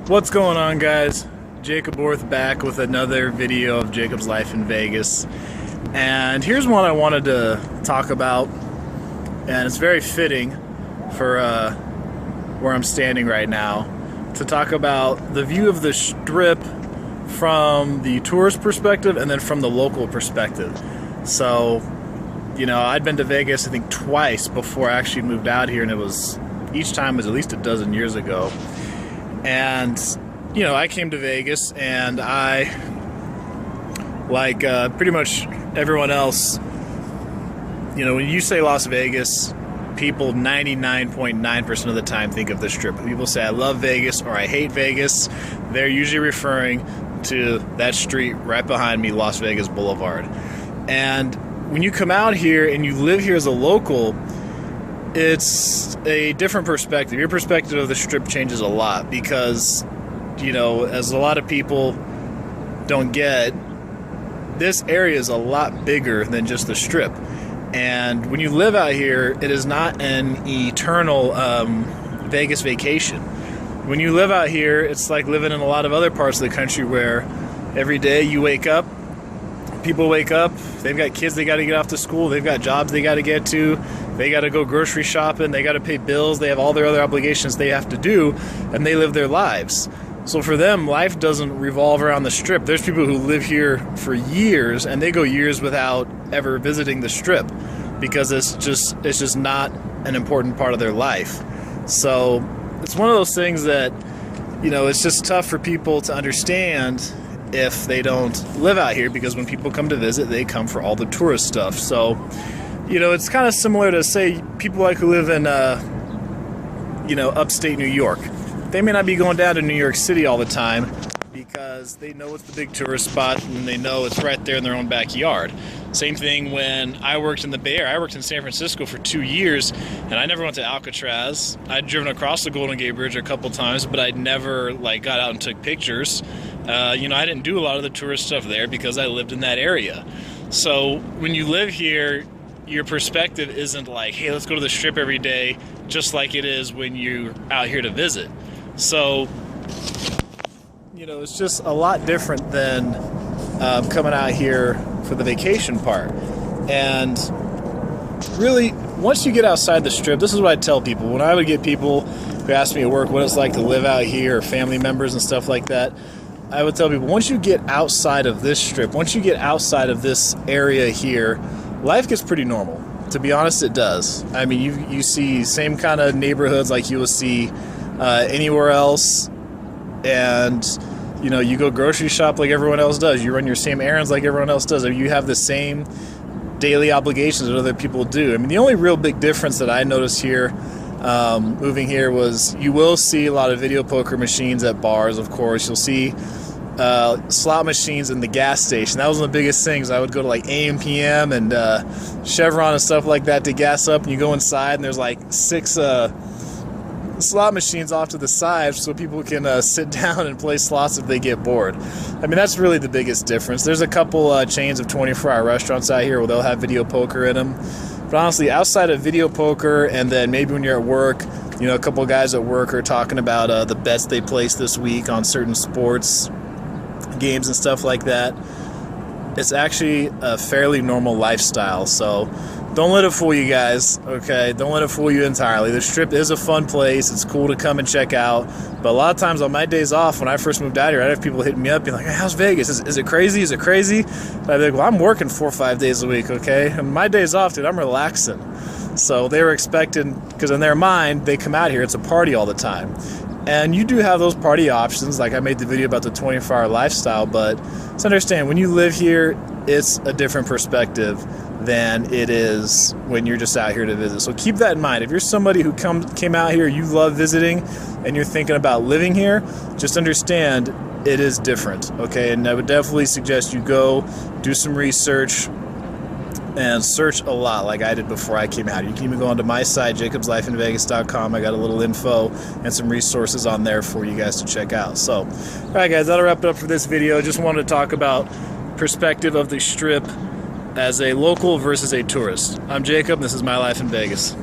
What's going on, guys? Jacoborth back with another video of Jacob's Life in Vegas. And here's one I wanted to talk about, and it's very fitting for where I'm standing right now, to talk about the view of the Strip from the tourist perspective and then from the local perspective. So, you know, I'd been to Vegas I think twice before I actually moved out here, and each time was at least a dozen years ago. And, you know, I came to Vegas, and I, like pretty much everyone else, you know, when you say Las Vegas, people 99.9% of the time think of the Strip. When people say I love Vegas or I hate Vegas, they're usually referring to that street right behind me, Las Vegas Boulevard. And when you come out here and you live here as a local, it's a different perspective. Your perspective of the Strip changes a lot because, you know, as a lot of people don't get, this area is a lot bigger than just the Strip. And when you live out here, it is not an eternal Vegas vacation. When you live out here, it's like living in a lot of other parts of the country where every day you wake up, people wake up, they've got kids they got to get off to school, they've got jobs they got to get to, they got to go grocery shopping, they got to pay bills, they have all their other obligations they have to do, and they live their lives. So for them, life doesn't revolve around the Strip. There's people who live here for years, and they go years without ever visiting the Strip because it's just not an important part of their life. So it's one of those things that, you know, it's just tough for people to understand if they don't live out here, because when people come to visit, they come for all the tourist stuff. So, you know, it's kind of similar to, say, people like who live in, you know, upstate New York. They may not be going down to New York City all the time because they know it's the big tourist spot and they know it's right there in their own backyard. Same thing when I worked in the Bay Area. I worked in San Francisco for 2 years, and I never went to Alcatraz. I'd driven across the Golden Gate Bridge a couple times, but I'd never, like, got out and took pictures. You know, I didn't do a lot of the tourist stuff there because I lived in that area. So when you live here, your perspective isn't like, hey, let's go to the Strip every day, just like it is when you're out here to visit. So, you know, it's just a lot different than coming out here for the vacation part. And really, once you get outside the Strip, this is what I tell people. When I would get people who ask me at work what it's like to live out here, or family members and stuff like that, I would tell people, once you get outside of this Strip, once you get outside of this area here, life gets pretty normal. To be honest, it does. I mean, you see same kind of neighborhoods like you will see anywhere else, and you know, you go grocery shop like everyone else does. You run your same errands like everyone else does. You have the same daily obligations that other people do. I mean, the only real big difference that I noticed here, moving here, was you will see a lot of video poker machines at bars, of course. You'll see slot machines in the gas station. That was one of the biggest things. I would go to like AM, PM, and Chevron and stuff like that to gas up, and you go inside and there's like 6 slot machines off to the side so people can sit down and play slots if they get bored. I mean, that's really the biggest difference. There's a couple chains of 24-hour restaurants out here where they'll have video poker in them. But honestly, outside of video poker, and then maybe when you're at work, you know, a couple guys at work are talking about the bets they placed this week on certain sports games and stuff like that. It's actually a fairly normal lifestyle. So don't let it fool you guys, okay? Don't let it fool you entirely. The Strip is a fun place. It's cool to come and check out. But a lot of times on my days off, when I first moved out here, I'd have people hitting me up being like, hey, how's Vegas? Is it crazy? Is it crazy? And I'd be like, well, I'm working 4 or 5 days a week, okay? And my days off, dude, I'm relaxing. So they were expecting, because in their mind, they come out here, it's a party all the time. And you do have those party options, like I made the video about the 24-hour lifestyle, but let's understand, when you live here, it's a different perspective than it is when you're just out here to visit. So keep that in mind. If you're somebody who came out here, you love visiting, and you're thinking about living here, just understand it is different, okay? And I would definitely suggest you go do some research and search a lot like I did before I came out. You can even go onto my site, JacobslifeinVegas.com. I got a little info and some resources on there for you guys to check out. So, all right, guys, that'll wrap it up for this video. Just wanted to talk about perspective of the Strip as a local versus a tourist. I'm Jacob, and this is My Life in Vegas.